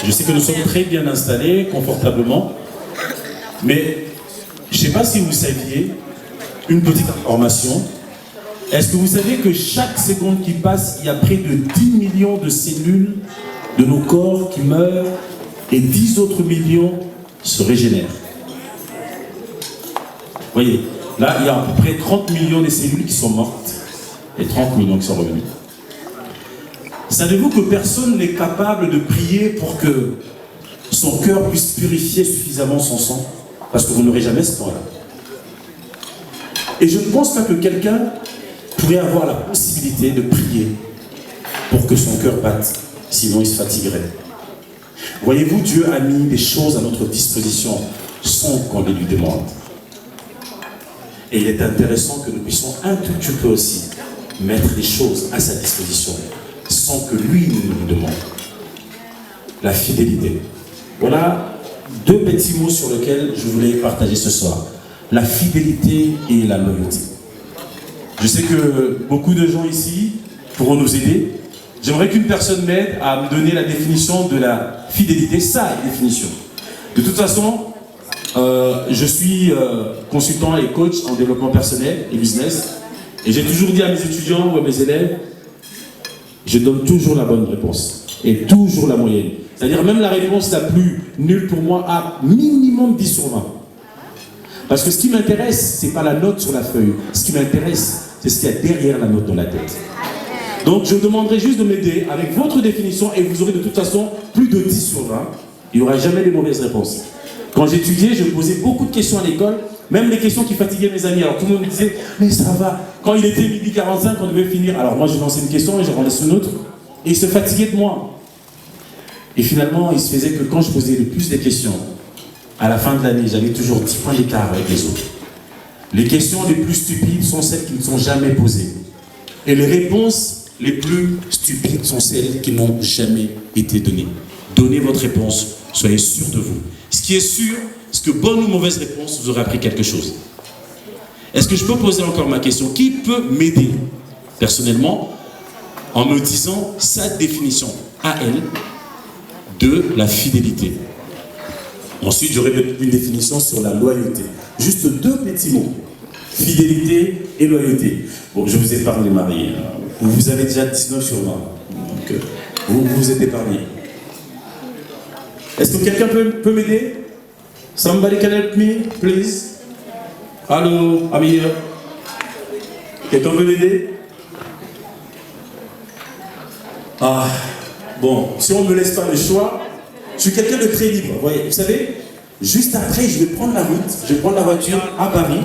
Je sais que nous sommes très bien installés, confortablement, mais je ne sais pas si vous saviez, une petite information, est-ce que vous savez que chaque seconde qui passe, il y a près de 10 millions de cellules de nos corps qui meurent et 10 autres millions se régénèrent? Vous voyez, là, il y a à peu près 30 millions de cellules qui sont mortes et 30 millions qui sont revenues. Savez-vous que personne n'est capable de prier pour que son cœur puisse purifier suffisamment son sang? Parce que vous n'aurez jamais ce temps-là. Et je ne pense pas que quelqu'un pourrait avoir la possibilité de prier pour que son cœur batte, sinon il se fatiguerait. Voyez-vous, Dieu a mis des choses à notre disposition sans qu'on les lui demande. Et il est intéressant que nous puissions un tout petit peu aussi mettre les choses à sa disposition sans que lui nous demande. La fidélité. Voilà deux petits mots sur lesquels je voulais partager ce soir. La fidélité et la loyauté. Je sais que beaucoup de gens ici pourront nous aider. J'aimerais qu'une personne m'aide à me donner la définition de la fidélité, sa définition. De toute façon, je suis consultant et coach en développement personnel et business. Et j'ai toujours dit à mes étudiants ou à mes élèves, je donne toujours la bonne réponse. Et toujours la moyenne. C'est-à-dire même la réponse la plus nulle pour moi a minimum 10 sur 20. Parce que ce qui m'intéresse, ce n'est pas la note sur la feuille. Ce qui m'intéresse, c'est ce qu'il y a derrière la note dans la tête. Donc je vous demanderai juste de m'aider avec votre définition et vous aurez de toute façon plus de 10 sur 20. Il n'y aura jamais les mauvaises réponses. Quand j'étudiais, je posais beaucoup de questions à l'école, même les questions qui fatiguaient mes amis. Alors tout le monde me disait, mais ça va. Quand il était 12h45, on devait finir. Alors moi je lançais une question et je rendais une autre. Et ils se fatiguaient de moi. Et finalement, il se faisait que quand je posais le plus de questions, à la fin de l'année, j'avais toujours 10 points d'écart avec les autres. Les questions les plus stupides sont celles qui ne sont jamais posées. Et les réponses les plus stupides sont celles qui n'ont jamais été données. Donnez votre réponse, soyez sûr de vous. Ce qui est sûr, c'est que bonne ou mauvaise réponse, vous aurez appris quelque chose. Est-ce que je peux poser encore ma question? Qui peut m'aider personnellement en me disant sa définition à elle de la fidélité? Ensuite, j'aurai une définition sur la loyauté. Juste deux petits mots. Fidélité et loyauté. Bon, je vous ai parlé, Marie. Vous avez déjà 19 sur 20. Donc, vous êtes épargné. Est-ce que quelqu'un peut m'aider? Somebody can help me, please? Allô, Amir? Quelqu'un peut m'aider? Ah, bon, si on ne me laisse pas le choix, je suis quelqu'un de très libre. Vous savez, juste après, je vais prendre la route, je vais prendre la voiture à Paris,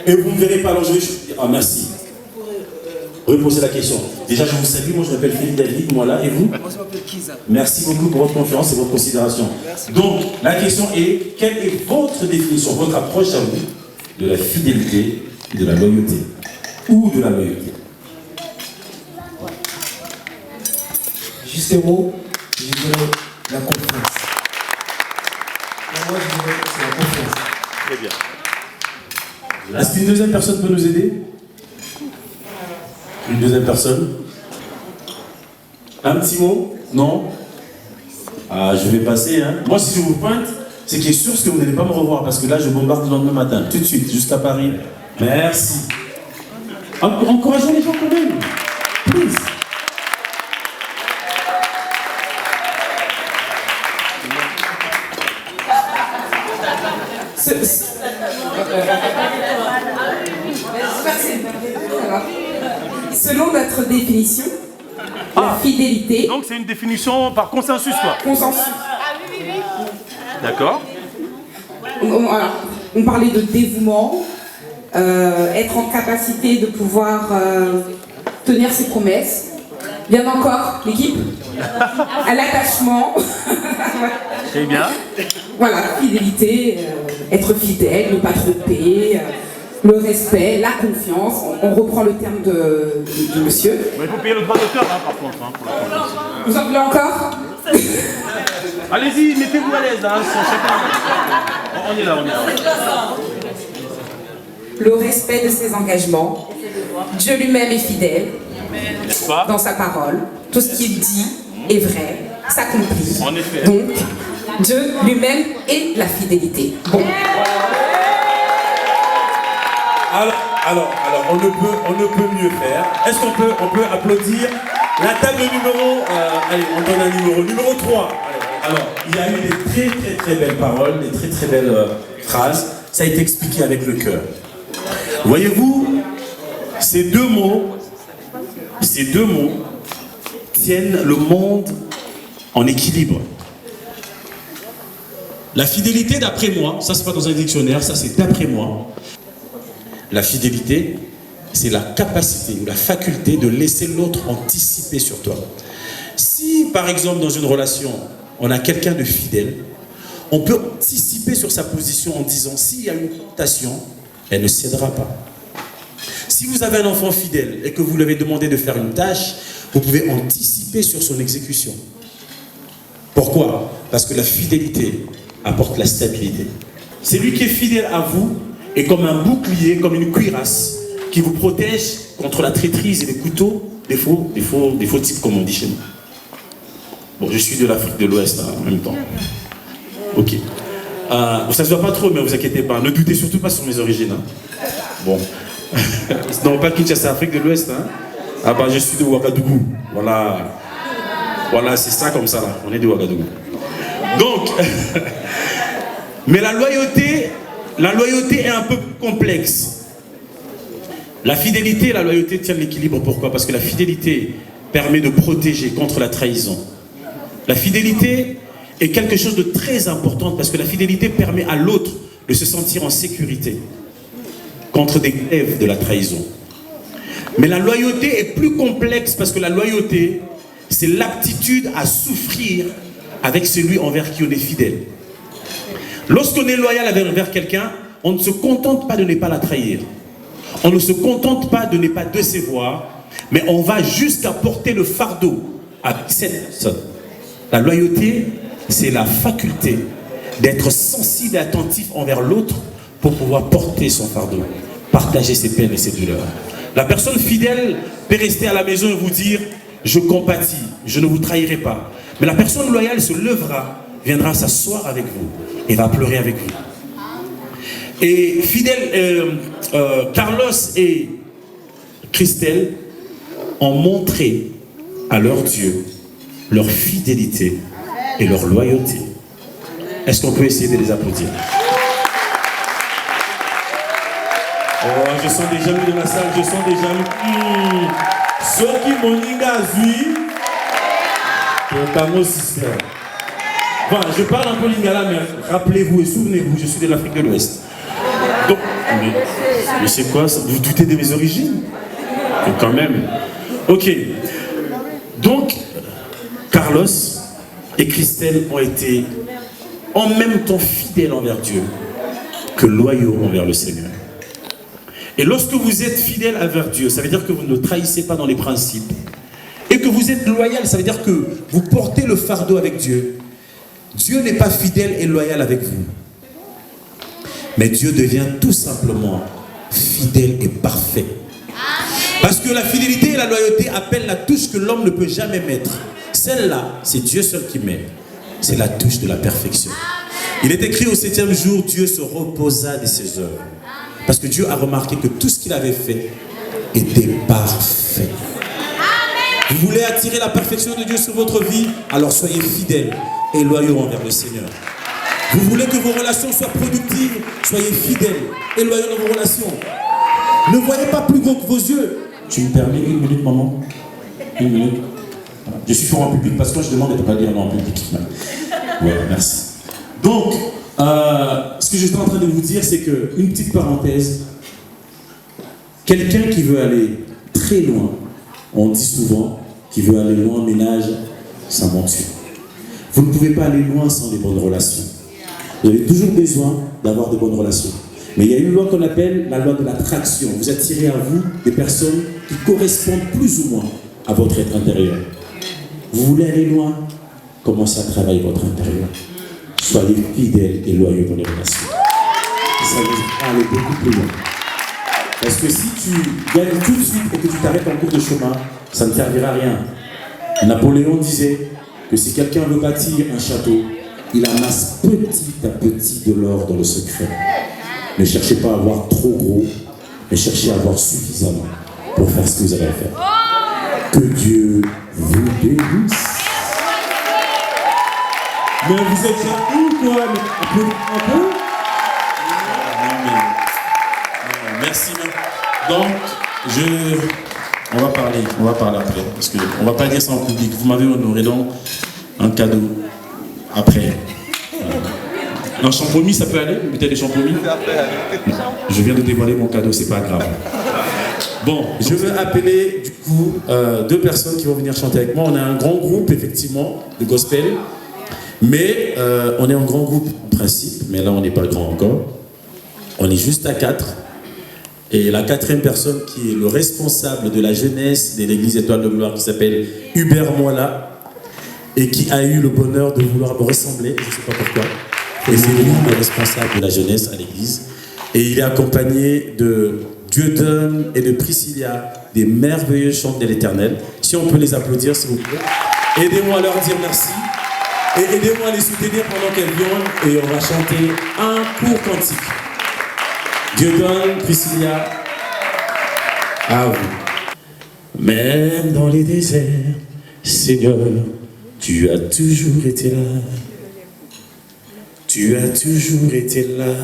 et vous ne me verrez pas. Alors je vais... Ah, merci. Reposez la question. Déjà, je vous salue, moi je m'appelle Philippe David, moi là, et vous? Moi je m'appelle Kiza. Merci beaucoup pour votre confiance et votre considération. Merci. Donc, la question est, quelle est votre définition, votre approche à vous de la fidélité et de la loyauté? Ou de la loyauté? Juste un mot, je dirais la confiance. Pour moi, je dirais c'est la confiance. Très bien. Est-ce qu'une deuxième personne peut nous aider? Une deuxième personne? Un petit mot? Non? Ah, je vais passer, hein. Moi, si je vous pointe, c'est qu'il est sûr que vous n'allez pas me revoir, parce que là, je bombarde le lendemain matin, tout de suite, jusqu'à Paris. Merci. Encourageons les gens quand même. Please. Selon notre définition, la fidélité... Donc c'est une définition par consensus, quoi. Consensus. D'accord. On parlait de dévouement, être en capacité de pouvoir tenir ses promesses. Bien encore, l'équipe, à l'attachement. Très bien. Voilà, fidélité, être fidèle, ne pas tromper, le respect, la confiance. On reprend le terme de monsieur. Il faut payer le droit d'auteur, hein, par contre. Hein, pour la confiance. Vous en voulez encore? Allez-y, mettez-vous à l'aise. Hein, on est là, on est là. Le respect de ses engagements. Dieu lui-même est fidèle dans sa parole. Tout ce qu'il dit est vrai. s'accomplit. En effet. Donc, Dieu lui-même est la fidélité. Bon. Alors, on ne peut mieux faire. Est-ce qu'on peut applaudir la table numéro... allez, on donne un numéro 3. Allez, alors, il y a eu des très belles paroles, des très belles phrases. Ça a été expliqué avec le cœur. Voyez-vous, ces deux mots tiennent le monde en équilibre. La fidélité, d'après moi, ça c'est pas dans un dictionnaire, ça c'est d'après moi. La fidélité, c'est la capacité ou la faculté de laisser l'autre anticiper sur toi. Si, par exemple, dans une relation, on a quelqu'un de fidèle, on peut anticiper sur sa position en disant, s'il y a une tentation, elle ne cédera pas. Si vous avez un enfant fidèle et que vous lui avez demandé de faire une tâche, vous pouvez anticiper sur son exécution. Pourquoi? Parce que la fidélité apporte la stabilité. Celui qui est fidèle à vous est comme un bouclier, comme une cuirasse qui vous protège contre la traîtrise et les couteaux des faux types, comme on dit chez nous. Bon, je suis de l'Afrique de l'Ouest hein, en même temps. Ok. Ça se voit pas trop, mais vous inquiétez pas. Ne doutez surtout pas sur mes origines. Hein. Bon. Non, pas Kinshasa, Afrique de l'Ouest. Hein. Ah bah, je suis de Ouagadougou. Voilà. Voilà, c'est ça comme ça là. On est de Ouagadougou. Donc, mais la loyauté est un peu complexe. La fidélité et la loyauté tiennent l'équilibre. Pourquoi? Parce que la fidélité permet de protéger contre la trahison. La fidélité est quelque chose de très important parce que la fidélité permet à l'autre de se sentir en sécurité contre des glaives de la trahison. Mais la loyauté est plus complexe parce que la loyauté, c'est l'aptitude à souffrir avec celui envers qui on est fidèle. Lorsqu'on est loyal envers quelqu'un, on ne se contente pas de ne pas la trahir. On ne se contente pas de ne pas décevoir, mais on va jusqu'à porter le fardeau avec cette personne. La loyauté, c'est la faculté d'être sensible et attentif envers l'autre pour pouvoir porter son fardeau, partager ses peines et ses douleurs. La personne fidèle peut rester à la maison et vous dire « Je compatis, je ne vous trahirai pas ». Mais la personne loyale se lèvera, viendra s'asseoir avec vous et va pleurer avec vous. Et fidèle, Carlos et Christelle ont montré à leur Dieu leur fidélité et leur loyauté. Est-ce qu'on peut essayer de les applaudir? Oh, je sens déjà mis dans la salle, je sens déjà mis. Ceux qui m'ont dit bon, je parle un peu lingala, mais rappelez-vous et souvenez-vous, je suis de l'Afrique de l'Ouest. Donc, mais c'est quoi ça? Vous doutez de mes origines? Donc, quand même. Ok. Donc, Carlos et Christelle ont été en même temps fidèles envers Dieu que loyaux envers le Seigneur. Et lorsque vous êtes fidèle envers Dieu, ça veut dire que vous ne trahissez pas dans les principes. Et que vous êtes loyal, ça veut dire que vous portez le fardeau avec Dieu. Dieu n'est pas fidèle et loyal avec vous. Mais Dieu devient tout simplement fidèle et parfait. Parce que la fidélité et la loyauté appellent la touche que l'homme ne peut jamais mettre. Celle-là, c'est Dieu seul qui met. C'est la touche de la perfection. Il est écrit au 7e jour, Dieu se reposa de ses œuvres. Parce que Dieu a remarqué que tout ce qu'il avait fait était parfait. Vous voulez attirer la perfection de Dieu sur votre vie? Alors soyez fidèles et loyaux envers le Seigneur. Vous voulez que vos relations soient productives? Soyez fidèles et loyaux dans vos relations. Ne voyez pas plus gros que vos yeux. Tu me permets une minute, maman? Une minute. Je suis fort en public parce que je demande de ne pas dire non en public. Ouais, merci. Donc, ce que j'étais en train de vous dire, c'est que, une petite parenthèse, quelqu'un qui veut aller très loin, on dit souvent qu'il veut aller loin, ménage sa monture. Vous ne pouvez pas aller loin sans des bonnes relations. Vous avez toujours besoin d'avoir de bonnes relations. Mais il y a une loi qu'on appelle la loi de l'attraction. Vous attirez à vous des personnes qui correspondent plus ou moins à votre être intérieur. Vous voulez aller loin? Commencez à travailler votre intérieur. Soyez fidèles et loyaux dans les relations. Ça vous aller beaucoup plus loin. Parce que si tu gagnes tout de suite et que tu t'arrêtes en cours de chemin, ça ne servira à rien. Napoléon disait, que si quelqu'un veut bâtir un château, il amasse petit à petit de l'or dans le secret. Ne cherchez pas à avoir trop gros, mais cherchez à avoir suffisamment pour faire ce que vous avez à faire. Que Dieu vous bénisse. Mais vous êtes là où, quoi? Un peu? Non, merci. Donc, on va parler après, parce qu'on va pas dire ça en public. Vous m'avez honoré, donc un cadeau après. Un champomis, ça peut aller? Vous mettez des champomis? Je viens de dévoiler mon cadeau, c'est pas grave. Bon, je veux appeler du coup 2 personnes qui vont venir chanter avec moi. On a un grand groupe, effectivement, de gospel. Mais on est un grand groupe en principe, mais là on n'est pas grand encore. On est juste à 4. Et la 4e personne qui est le responsable de la jeunesse de l'église Étoile de Gloire, qui s'appelle Hubert Moala, et qui a eu le bonheur de vouloir me ressembler, je ne sais pas pourquoi. Et c'est lui le responsable de la jeunesse à l'église. Et il est accompagné de Dieudonne et de Priscilla, des merveilleux chants de l'Éternel. Si on peut les applaudir, s'il vous plaît. Aidez-moi à leur dire merci. Et aidez-moi à les soutenir pendant qu'elles viennent. Et on va chanter un court cantique. Dieudonne, Priscilla, à vous. Même dans les déserts, Seigneur, tu as toujours été là. Tu as toujours été là.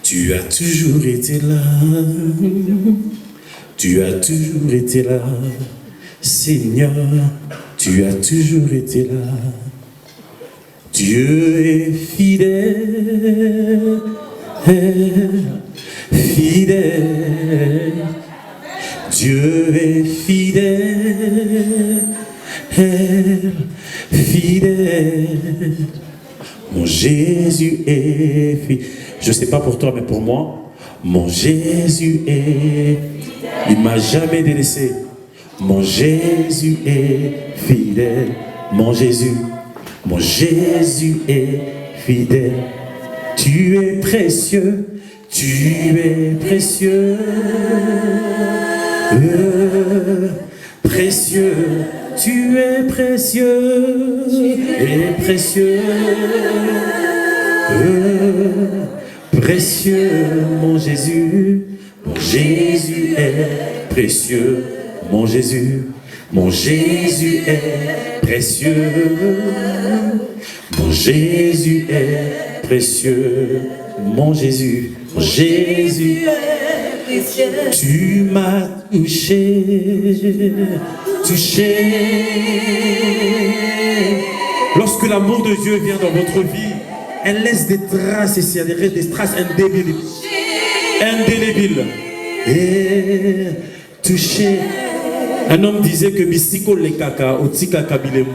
Tu as toujours été là. Tu as toujours été là. Seigneur, tu as toujours été là. Dieu est fidèle. Fidèle, Dieu est fidèle, fidèle, mon Jésus est fidèle. Je ne sais pas pour toi, mais pour moi, mon Jésus est, il ne m'a jamais délaissé. Mon Jésus est fidèle, mon Jésus est fidèle. Tu es précieux, précieux, tu es précieux, et précieux, précieux, mon Jésus est précieux, mon Jésus est précieux, mon Jésus est précieux, mon Jésus est précieux. Tu m'as touché. Lorsque l'amour de Dieu vient dans votre vie, elle laisse des traces ici, des traces indélébiles. Et touché. Un homme disait que Bisiko le kaka, otika kabilembo.